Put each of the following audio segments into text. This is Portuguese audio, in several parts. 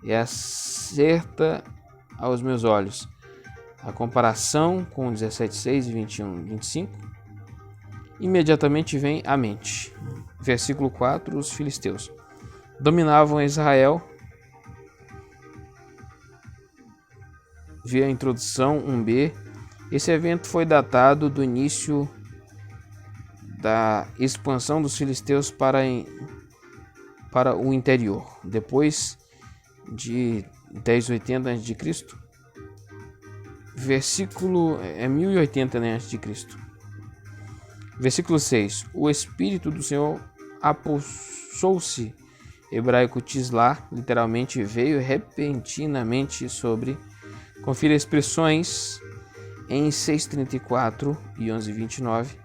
é acerta aos meus olhos. A comparação com 17:6 e 21:25 imediatamente vem à mente. Versículo 4, os filisteus dominavam Israel. Vê a introdução 1b. Esse evento foi datado do início da expansão dos filisteus para o interior, depois de 1080 a.C. Versículo 1080 a.C. Versículo 6. O Espírito do Senhor apossou-se, hebraico tislar, literalmente veio repentinamente sobre. Confira expressões em 6:34 e 11:29.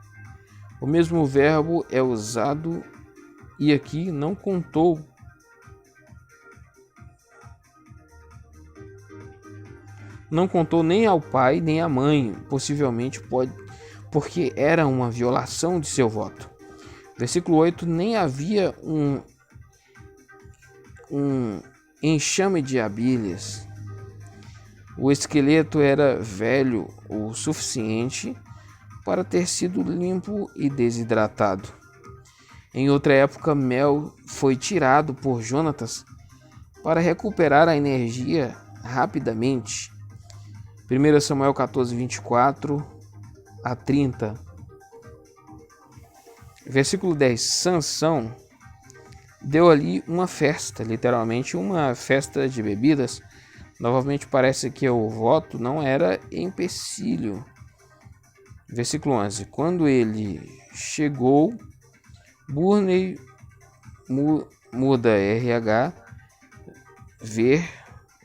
O mesmo verbo é usado e aqui não contou. Não contou nem ao pai nem à mãe, possivelmente porque era uma violação de seu voto. Versículo 8, nem havia um enxame de abelhas. O esqueleto era velho o suficiente para ter sido limpo e desidratado. Em outra época, mel foi tirado por Jonatas para recuperar a energia rapidamente. 1 Samuel 14:24 a 30. Versículo 10. Sansão deu ali uma festa, literalmente uma festa de bebidas. Novamente parece que o voto não era empecilho. Versículo 11. Quando ele chegou, Burney muda RH, ver,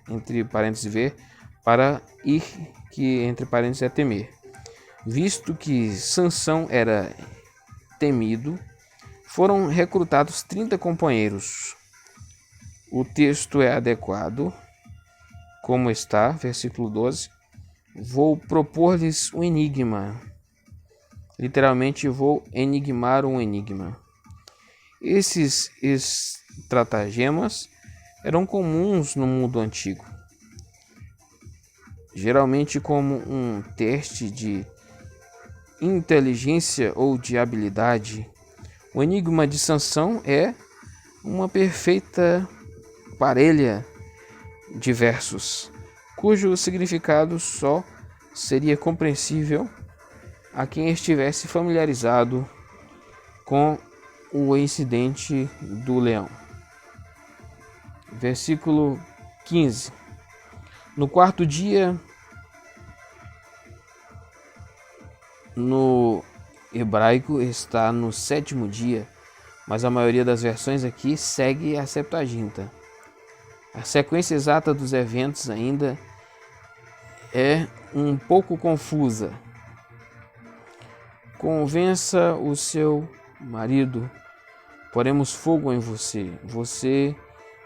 entre parênteses ver, para ir, que entre parênteses é temer. Visto que Sansão era temido, foram recrutados 30 companheiros. O texto é adequado, como está, versículo 12. Vou propor-lhes um enigma. Literalmente, vou enigmar um enigma. Esses estratagemas eram comuns no mundo antigo, geralmente como um teste de inteligência ou de habilidade. O enigma de Sansão é uma perfeita parelha de versos, cujo significado só seria compreensível a quem estivesse familiarizado com o incidente do leão. Versículo 15. No quarto dia, no hebraico está no sétimo dia, mas a maioria das versões aqui segue a Septuaginta. A sequência exata dos eventos ainda é um pouco confusa. Convença o seu marido, poremos fogo em você. Você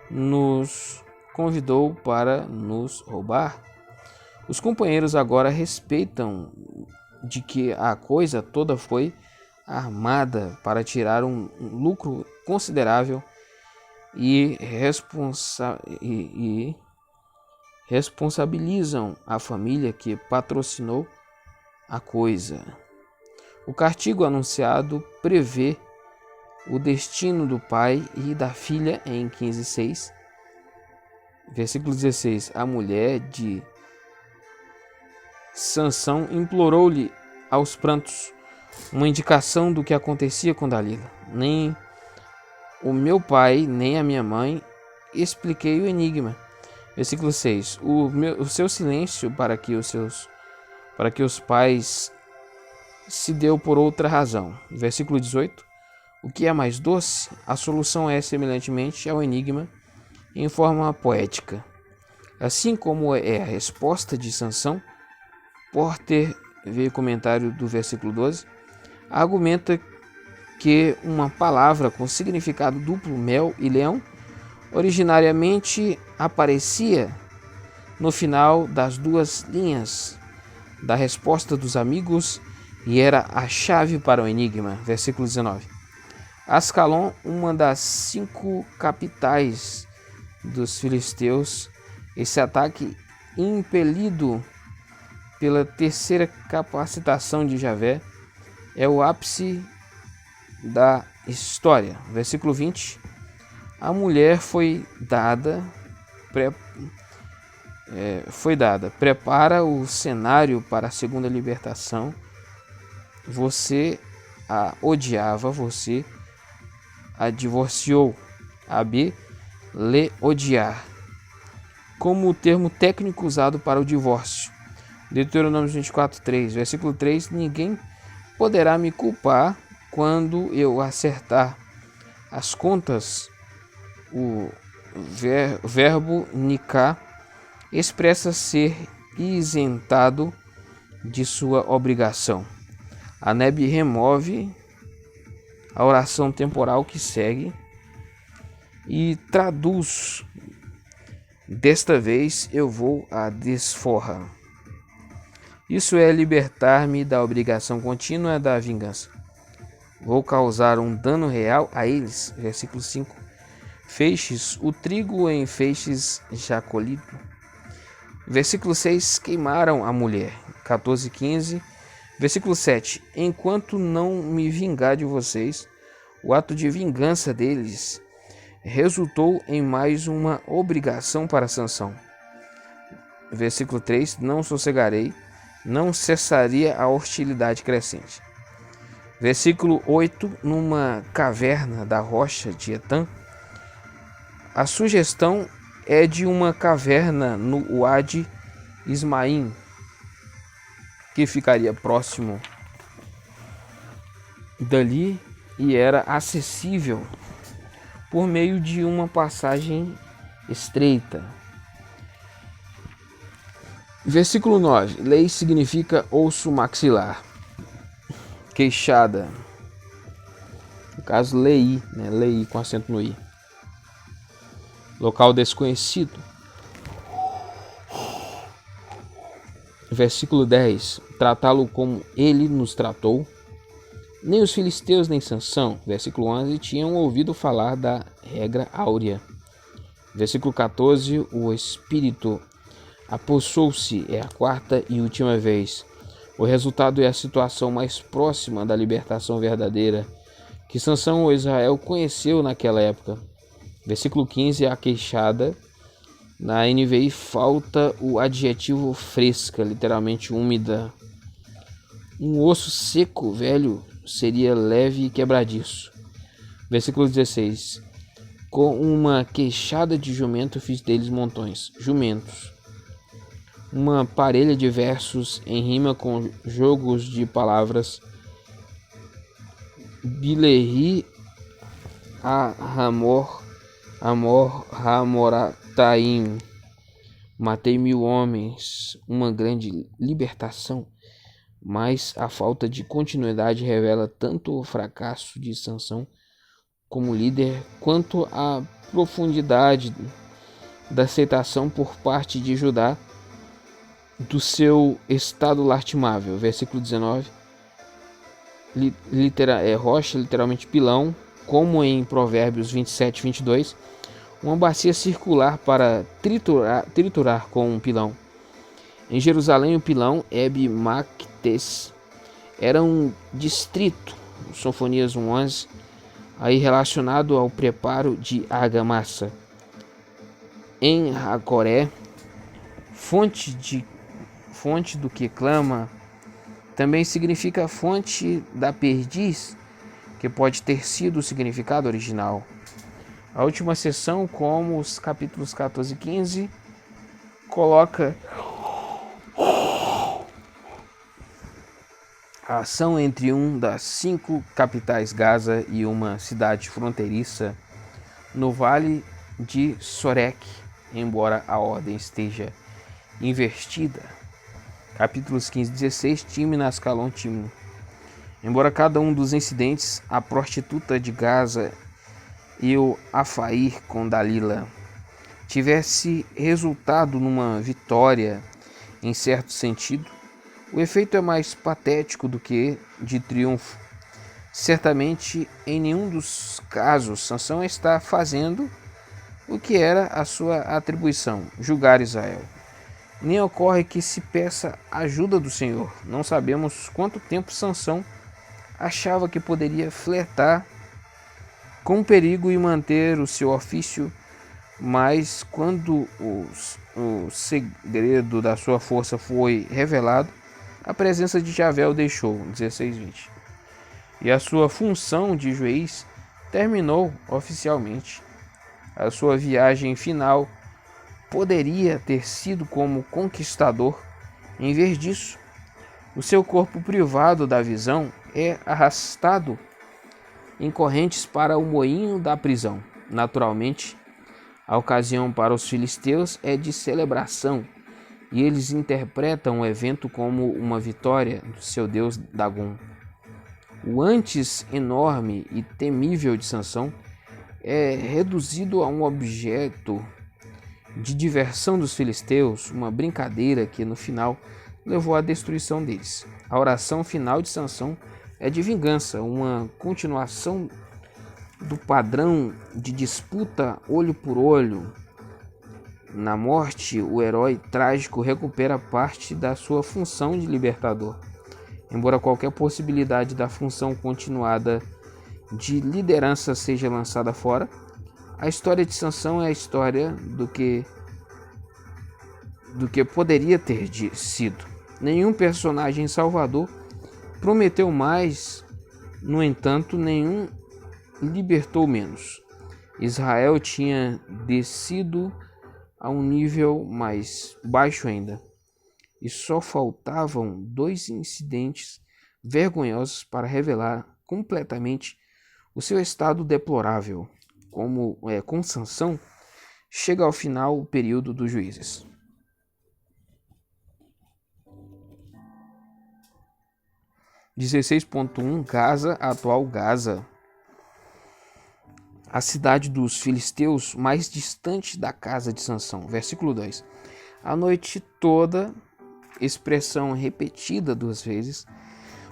nos convidou para nos roubar. Os companheiros agora respeitam de que a coisa toda foi armada para tirar um lucro considerável e responsabilizam a família que patrocinou a coisa. O castigo anunciado prevê o destino do pai e da filha em 15:6. Versículo 16. A mulher de Sansão implorou-lhe aos prantos uma indicação do que acontecia com Dalila. Nem o meu pai, nem a minha mãe expliquei o enigma. Versículo 6. O seu silêncio para que os pais se deu por outra razão. Versículo 18. O que é mais doce? A solução é semelhantemente ao enigma em forma poética. Assim como é a resposta de Sansão, Porter, vê comentário do versículo 12, argumenta que uma palavra com significado duplo, mel e leão, originariamente aparecia no final das duas linhas da resposta dos amigos e era a chave para o enigma. Versículo 19. Ascalon, uma das 5 capitais dos filisteus. Esse ataque, impelido pela terceira capacitação de Javé, é o ápice da história. Versículo 20. A mulher foi dada, prepara o cenário para a segunda libertação. Você a odiava, você a divorciou. AB, le odiar, como o termo técnico usado para o divórcio. Deuteronômio 24:3, versículo 3. Ninguém poderá me culpar quando eu acertar as contas. O verbo niká expressa ser isentado de sua obrigação. A Neb remove a oração temporal que segue e traduz: desta vez eu vou a desforra. Isso é libertar-me da obrigação contínua da vingança. Vou causar um dano real a eles. Versículo 5. Feixes, o trigo em feixes já colhido. Versículo 6. Queimaram a mulher. 14:15. Versículo 7. Enquanto não me vingar de vocês, o ato de vingança deles resultou em mais uma obrigação para Sansão. Versículo 3. Não sossegarei, não cessaria a hostilidade crescente. Versículo 8. Numa caverna da rocha de Etã. A sugestão é de uma caverna no Wadi Ismaim, que ficaria próximo dali e era acessível por meio de uma passagem estreita. Versículo 9. Lei significa osso maxilar. Queixada. No caso, lei, né? Lei com acento no i. Local desconhecido. Versículo 10. Tratá-lo como ele nos tratou. Nem os filisteus nem Sansão, versículo 11, tinham ouvido falar da regra áurea. Versículo 14. O espírito apossou-se, é a quarta e última vez. O resultado é a situação mais próxima da libertação verdadeira que Sansão ou Israel conheceu naquela época. Versículo 15. A queixada. Na NVI falta o adjetivo fresca, literalmente úmida. Um osso seco, velho, seria leve e quebradiço. Versículo 16. Com uma queixada de jumento fiz deles montões. Jumentos. Uma parelha de versos em rima com jogos de palavras. Bilehi a Amor Hamorataim. Matei 1000 homens. Uma grande libertação. Mas a falta de continuidade revela tanto o fracasso de Sansão como líder, quanto a profundidade da aceitação por parte de Judá do seu estado lastimável. Versículo 19. Rocha, literalmente pilão, como em Provérbios 27:22. Uma bacia circular para triturar com um pilão. Em Jerusalém, o pilão Eb-Mactes era um distrito, Sofonias 1:11, aí relacionado ao preparo de argamassa. Em Hacoré, fonte do que clama, também significa fonte da perdiz, que pode ter sido o significado original. A última seção, como os capítulos 14 e 15, coloca a ação entre um das 5 capitais Gaza e uma cidade fronteiriça no vale de Sorek, embora a ordem esteja invertida. Capítulos 15 e 16, Timna, Ascalon, Timna. Embora cada um dos incidentes, a prostituta de Gaza e o Afair com Dalila, tivesse resultado numa vitória em certo sentido, o efeito é mais patético do que de triunfo. Certamente, em nenhum dos casos, Sansão está fazendo o que era a sua atribuição, julgar Israel. Nem ocorre que se peça ajuda do Senhor. Não sabemos quanto tempo Sansão achava que poderia flertar com o perigo e manter o seu ofício, mas quando o segredo da sua força foi revelado, a presença de Javé o deixou. 16:20. E a sua função de juiz terminou oficialmente. A sua viagem final poderia ter sido como conquistador. Em vez disso, o seu corpo privado da visão é arrastado em correntes para o moinho da prisão. Naturalmente, a ocasião para os filisteus é de celebração, e eles interpretam o evento como uma vitória do seu deus Dagom. O antes enorme e temível de Sansão é reduzido a um objeto de diversão dos filisteus, uma brincadeira que no final levou à destruição deles. A oração final de Sansão é de vingança, uma continuação do padrão de disputa olho por olho. Na morte, o herói trágico recupera parte da sua função de libertador. Embora qualquer possibilidade da função continuada de liderança seja lançada fora, a história de Sansão é a história do que poderia ter sido. Nenhum personagem salvador prometeu mais, no entanto, nenhum libertou menos. Israel tinha descido a um nível mais baixo ainda, e só faltavam 2 incidentes vergonhosos para revelar completamente o seu estado deplorável. Com Sansão, chega ao final o período dos juízes. Gaza, atual Gaza. A cidade dos filisteus mais distante da casa de Sansão. Versículo 2. A noite toda, expressão repetida 2 vezes,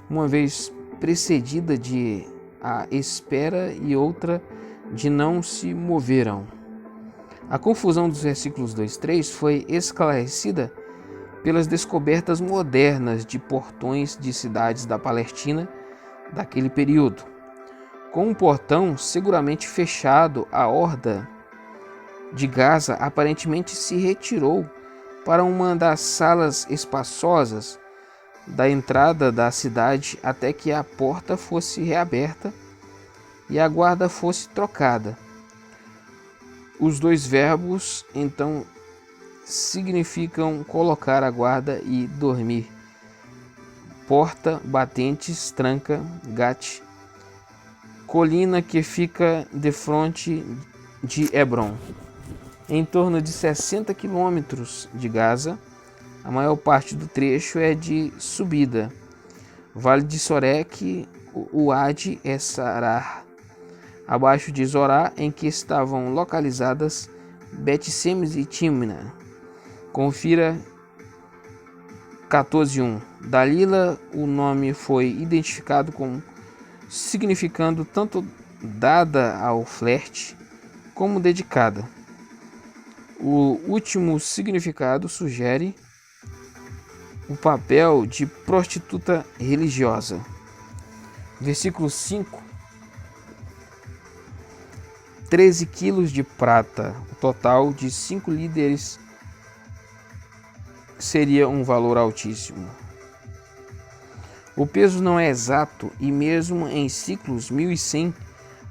uma vez precedida de a espera e outra de não se moveram. A confusão dos versículos 2 e 3 foi esclarecida pelas descobertas modernas de portões de cidades da Palestina daquele período. Com um portão seguramente fechado, a horda de Gaza aparentemente se retirou para uma das salas espaçosas da entrada da cidade até que a porta fosse reaberta e a guarda fosse trocada. Os 2 verbos, então, significam colocar a guarda e dormir. Porta, batentes, tranca, gate. Colina que fica defronte de Hebron. Em torno de 60 quilômetros de Gaza, a maior parte do trecho é de subida. Vale de Sorek, Uad e Sarar. Abaixo de Zorá, em que estavam localizadas Bet-Semes e Timna. Confira 14:1. Dalila, o nome foi identificado como significando tanto dada ao flerte como dedicada. O último significado sugere o papel de prostituta religiosa. Versículo 5. 13 quilos de prata, o total de 5 líderes seria um valor altíssimo. O peso não é exato e mesmo em ciclos 1100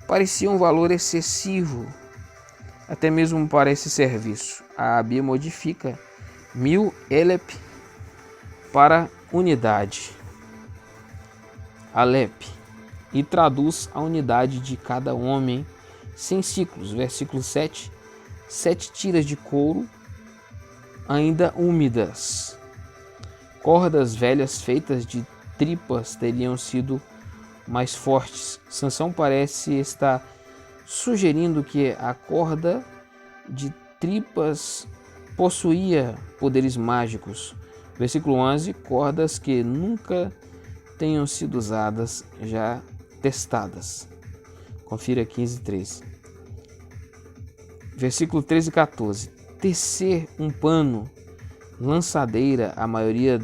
parecia um valor excessivo, até mesmo para esse serviço. A Bíblia modifica 1000 elep para unidade, alep, e traduz a unidade de cada homem 100 ciclos. Versículo 7. 7 tiras de couro ainda úmidas. Cordas velhas feitas de tripas teriam sido mais fortes. Sansão parece estar sugerindo que a corda de tripas possuía poderes mágicos. Versículo 11. Cordas que nunca tenham sido usadas, já testadas. Confira 15:3. Versículo 13 e 14. Tecer um pano, lançadeira. A maioria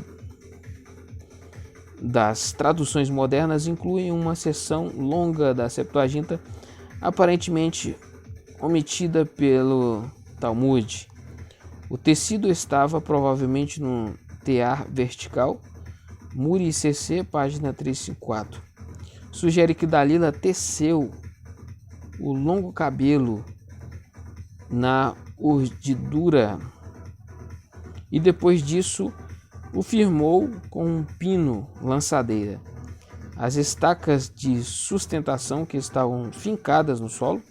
das traduções modernas incluem uma seção longa da Septuaginta, aparentemente omitida pelo Talmud. O tecido estava provavelmente no tear vertical. Muri CC, página 354. Sugere que Dalila teceu o longo cabelo na urdidura e depois disso o firmou com um pino lançadeira. As estacas de sustentação que estavam fincadas no solo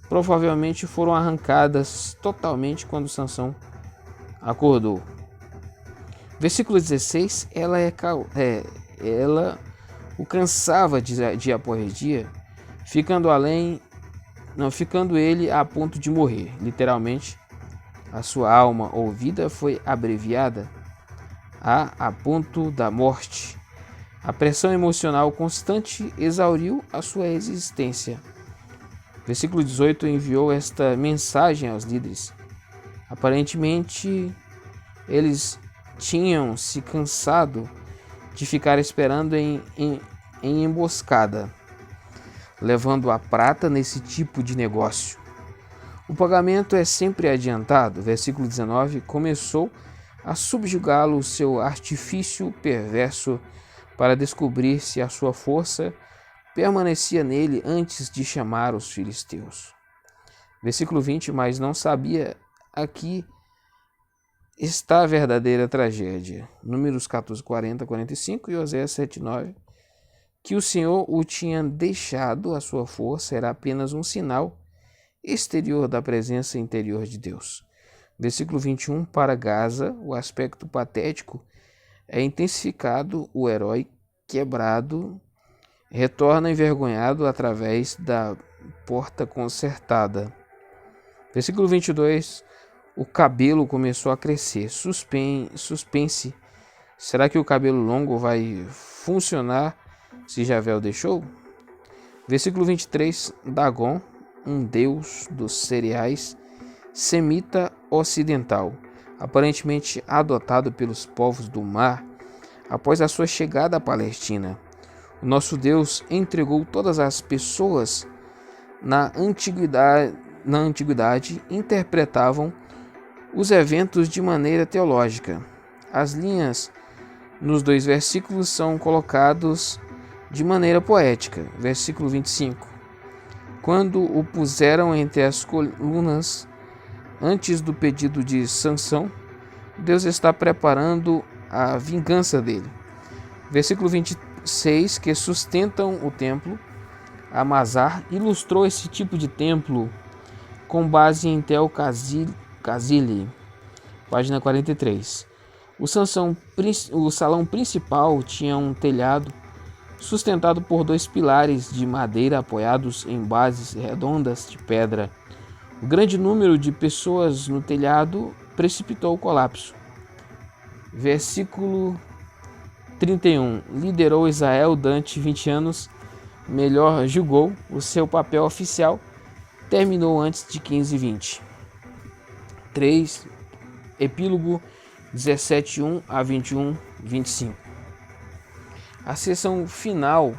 provavelmente foram arrancadas totalmente quando Sansão acordou. Versículo 16, ela o cansava dia após dia, ficando ele a ponto de morrer. Literalmente, a sua alma ou vida foi abreviada a ponto da morte. A pressão emocional constante exauriu a sua existência. Versículo 18 enviou esta mensagem aos líderes. Aparentemente, eles tinham se cansado de ficar esperando em emboscada, levando a prata nesse tipo de negócio. O pagamento é sempre adiantado. Versículo 19, começou a subjugá-lo o seu artifício perverso para descobrir se a sua força permanecia nele antes de chamar os filisteus. Versículo 20, mas não sabia aqui está a verdadeira tragédia. Números 14, 40, 45 e Oséias 7, 9. Que o Senhor o tinha deixado, a sua força era apenas um sinal exterior da presença interior de Deus. Versículo 21, para Gaza, o aspecto patético é intensificado, o herói quebrado retorna envergonhado através da porta consertada. Versículo 22, o cabelo começou a crescer. Suspense. Será que o cabelo longo vai funcionar se Javé o deixou? Versículo 23, Dagon, um deus dos cereais, semita ocidental, aparentemente adotado pelos povos do mar após a sua chegada à Palestina. O nosso Deus entregou todas as pessoas na antiguidade interpretavam os eventos de maneira teológica. As linhas nos dois versículos são colocados de maneira poética. Versículo 25. Quando o puseram entre as colunas antes do pedido de Sansão, Deus está preparando a vingança dele. Versículo 26, que sustentam o templo. Amazar ilustrou esse tipo de templo com base em Tel Kazili, página 43. O salão principal tinha um telhado sustentado por dois pilares de madeira apoiados em bases redondas de pedra. O grande número de pessoas no telhado precipitou o colapso. Versículo 31. Liderou Israel durante 20 anos, melhor julgou, o seu papel oficial terminou antes de 15:20. 3. Epílogo 17:1 a 21:25. A seção final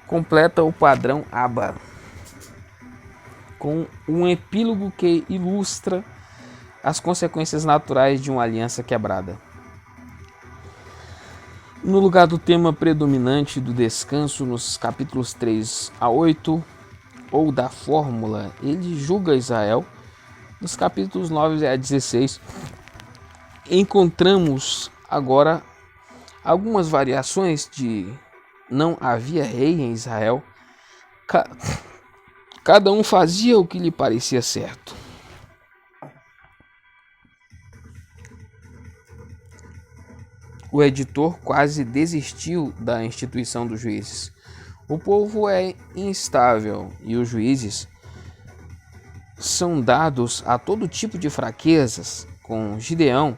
completa o padrão Abba, com um epílogo que ilustra as consequências naturais de uma aliança quebrada. No lugar do tema predominante do descanso nos capítulos 3 a 8, ou da fórmula, ele julga Israel. Nos capítulos 9 a 16, encontramos agora algumas variações de não havia rei em Israel. Cada um fazia o que lhe parecia certo. O editor quase desistiu da instituição dos juízes. O povo é instável e os juízes são dados a todo tipo de fraquezas, com Gideão,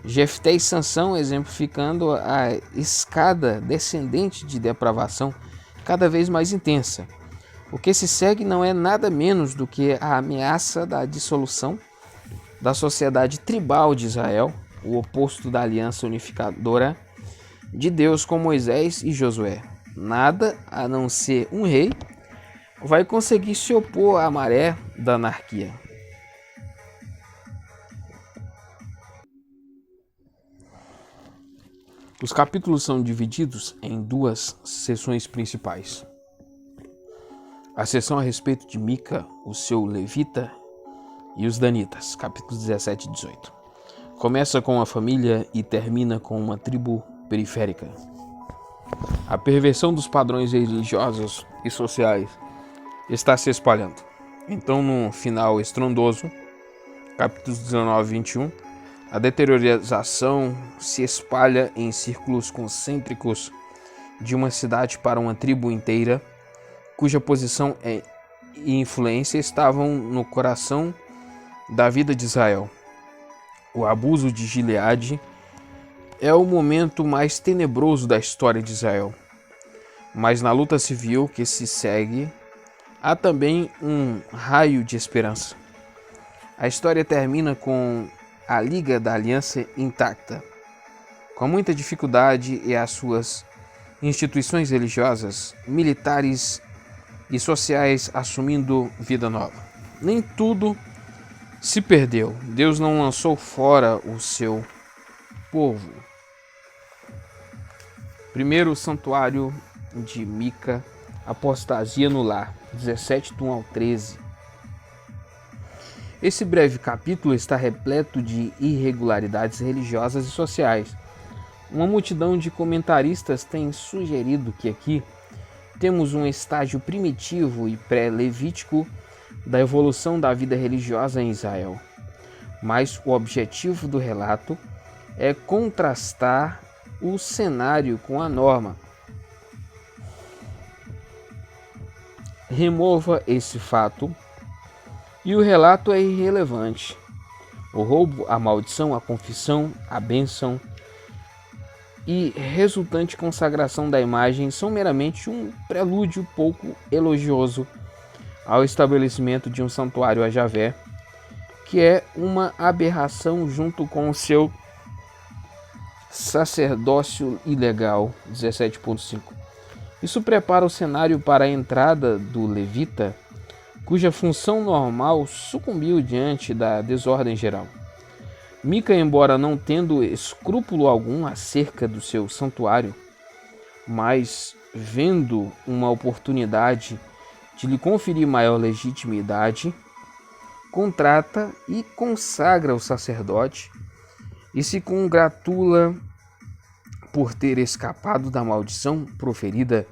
Jefté e Sansão exemplificando a escada descendente de depravação cada vez mais intensa. O que se segue não é nada menos do que a ameaça da dissolução da sociedade tribal de Israel, o oposto da aliança unificadora de Deus com Moisés e Josué. Nada, a não ser um rei, vai conseguir se opor à maré da anarquia. Os capítulos são divididos em duas seções principais. A seção a respeito de Mica, o seu levita, e os danitas, capítulos 17 e 18. Começa com a família e termina com uma tribo periférica. A perversão dos padrões religiosos e sociais está se espalhando. Então, no final estrondoso, capítulos 19 e 21, a deterioração se espalha em círculos concêntricos de uma cidade para uma tribo inteira, cuja posição e influência estavam no coração da vida de Israel. O abuso de Gileade é o momento mais tenebroso da história de Israel. Mas na luta civil que se segue, há também um raio de esperança. A história termina com a Liga da Aliança intacta, com muita dificuldade, e as suas instituições religiosas, militares e sociais assumindo vida nova. Nem tudo se perdeu. Deus não lançou fora o seu povo. Primeiro santuário de Mica, apostasia no lar, 17 do 1 ao 13. Esse breve capítulo está repleto de irregularidades religiosas e sociais. Uma multidão de comentaristas tem sugerido que aqui temos um estágio primitivo e pré-levítico da evolução da vida religiosa em Israel. Mas o objetivo do relato é contrastar o cenário com a norma. Remova esse fato e o relato é irrelevante. O roubo, a maldição, a confissão, a bênção e resultante consagração da imagem são meramente um prelúdio pouco elogioso ao estabelecimento de um santuário a Javé, que é uma aberração junto com o seu sacerdócio ilegal, 17.5. Isso prepara o cenário para a entrada do levita, cuja função normal sucumbiu diante da desordem geral. Mica, embora não tendo escrúpulo algum acerca do seu santuário, mas vendo uma oportunidade de lhe conferir maior legitimidade, contrata e consagra o sacerdote e se congratula por ter escapado da maldição proferida